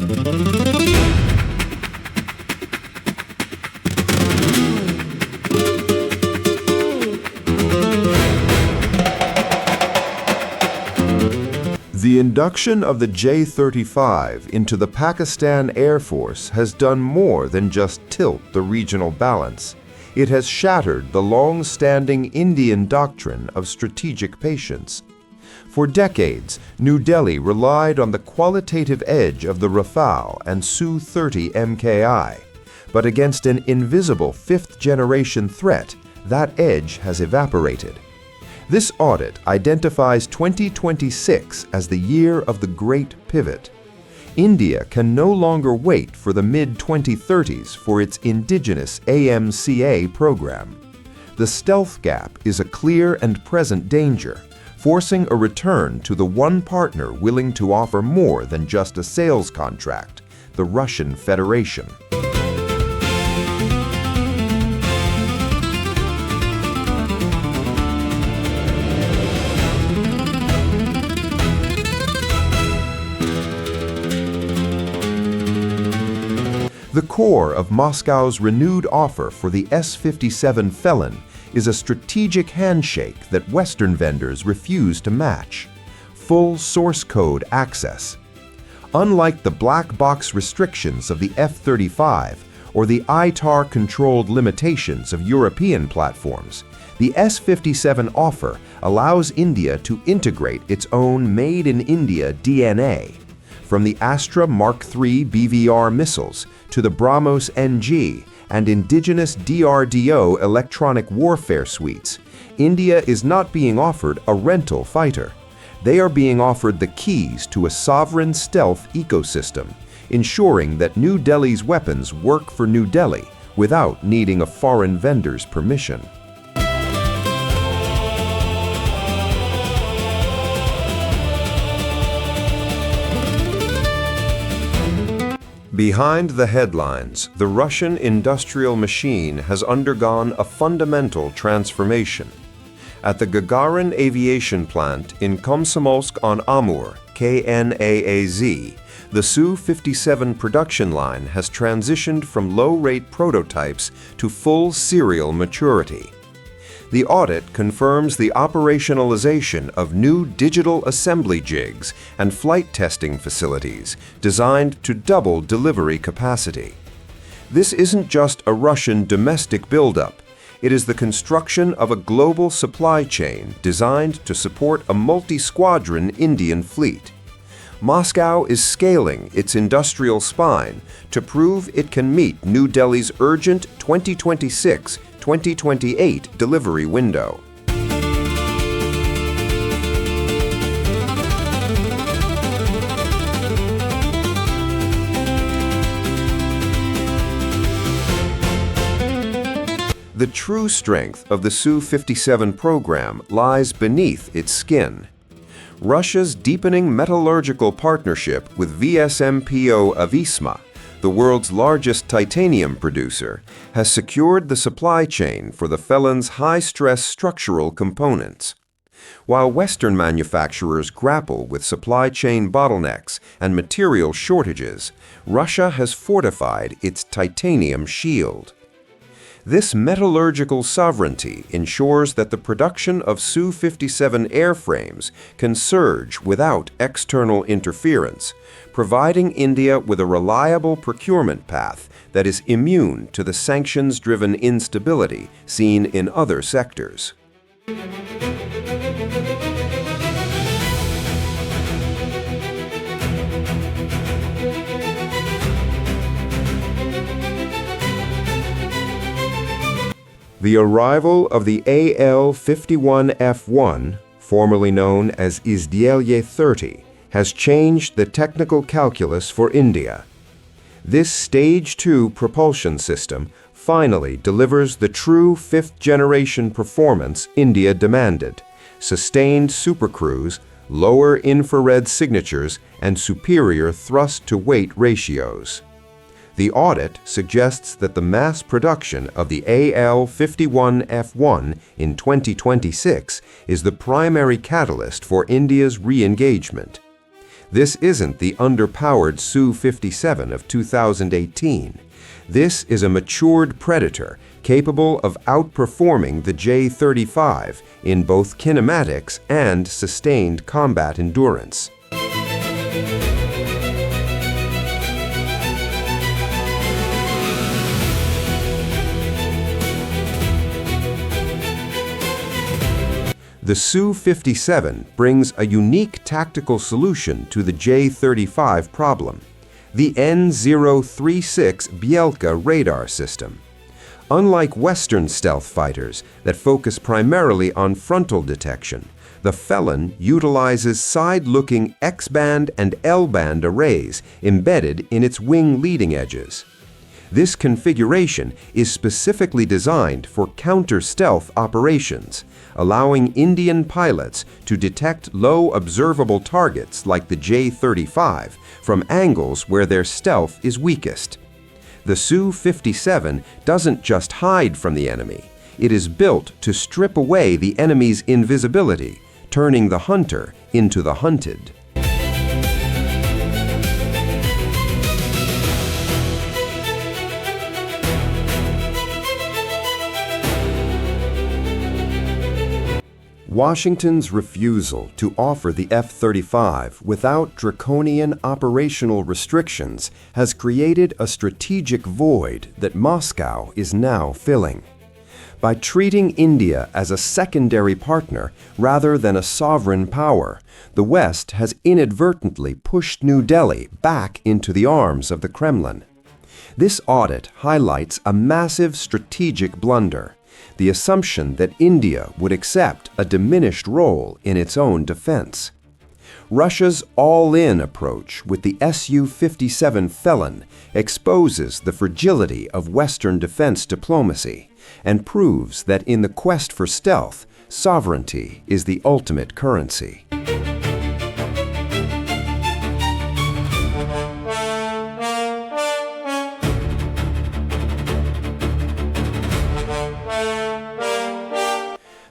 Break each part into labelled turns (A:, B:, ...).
A: The induction of the J-35 into the Pakistan Air Force has done more than just tilt the regional balance. It has shattered the long-standing Indian doctrine of strategic patience. For decades, New Delhi relied on the qualitative edge of the Rafale and Su-30 MKI. But against an invisible fifth-generation threat, that edge has evaporated. This audit identifies 2026 as the year of the Great Pivot. India can no longer wait for the mid-2030s for its indigenous AMCA program. The stealth gap is a clear and present danger, forcing a return to the one partner willing to offer more than just a sales contract, the Russian Federation. The core of Moscow's renewed offer for the Su-57 Felon is a strategic handshake that Western vendors refuse to match: full source code access. Unlike the black box restrictions of the F-35 or the ITAR-controlled limitations of European platforms, the Su-57 offer allows India to integrate its own made-in-India DNA. From the Astra Mark III BVR missiles to the BrahMos NG and indigenous DRDO electronic warfare suites, India is not being offered a rental fighter. They are being offered the keys to a sovereign stealth ecosystem, ensuring that New Delhi's weapons work for New Delhi without needing a foreign vendor's permission. Behind the headlines, the Russian industrial machine has undergone a fundamental transformation. At the Gagarin Aviation Plant in Komsomolsk-on-Amur, KnAAZ, the Su-57 production line has transitioned from low-rate prototypes to full serial maturity. The audit confirms the operationalization of new digital assembly jigs and flight testing facilities designed to double delivery capacity. This isn't just a Russian domestic buildup. It is the construction of a global supply chain designed to support a multi-squadron Indian fleet. Moscow is scaling its industrial spine to prove it can meet New Delhi's urgent 2026-2028 delivery window. The true strength of the Su-57 program lies beneath its skin. Russia's deepening metallurgical partnership with VSMPO Avisma, the world's largest titanium producer, has secured the supply chain for the Felon's high-stress structural components. While Western manufacturers grapple with supply chain bottlenecks and material shortages, Russia has fortified its titanium shield. This metallurgical sovereignty ensures that the production of Su-57 airframes can surge without external interference, providing India with a reliable procurement path that is immune to the sanctions-driven instability seen in other sectors. The arrival of the AL-51F1, formerly known as Izdeliye 30, has changed the technical calculus for India. This Stage 2 propulsion system finally delivers the true fifth-generation performance India demanded: sustained supercruise, lower infrared signatures, and superior thrust-to-weight ratios. The audit suggests that the mass production of the AL-51F1 in 2026 is the primary catalyst for India's re-engagement. This isn't the underpowered Su-57 of 2018. This is a matured Predator capable of outperforming the J-35 in both kinematics and sustained combat endurance. The Su-57 brings a unique tactical solution to the J-35 problem, the N-036 Bielka radar system. Unlike Western stealth fighters that focus primarily on frontal detection, the Felon utilizes side-looking X-band and L-band arrays embedded in its wing leading edges. This configuration is specifically designed for counter-stealth operations, allowing Indian pilots to detect low observable targets like the J-35 from angles where their stealth is weakest. The Su-57 doesn't just hide from the enemy. It is built to strip away the enemy's invisibility, turning the hunter into the hunted. Washington's refusal to offer the F-35 without draconian operational restrictions has created a strategic void that Moscow is now filling. By treating India as a secondary partner rather than a sovereign power, the West has inadvertently pushed New Delhi back into the arms of the Kremlin. This audit highlights a massive strategic blunder: the assumption that India would accept a diminished role in its own defense. Russia's all-in approach with the Su-57 Felon exposes the fragility of Western defense diplomacy and proves that in the quest for stealth, sovereignty is the ultimate currency.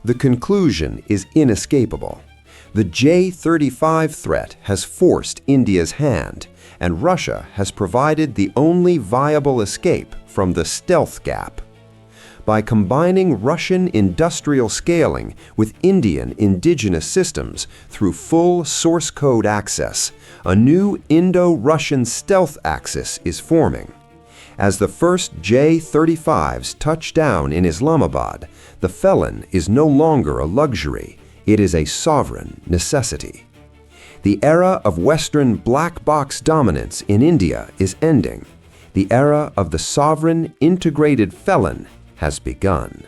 A: The conclusion is inescapable. The J-35 threat has forced India's hand, and Russia has provided the only viable escape from the stealth gap. By combining Russian industrial scaling with Indian indigenous systems through full source code access, a new Indo-Russian stealth axis is forming. As the first J-35s touch down in Islamabad, the Felon is no longer a luxury, it is a sovereign necessity. The era of Western black box dominance in India is ending. The era of the sovereign integrated Felon has begun.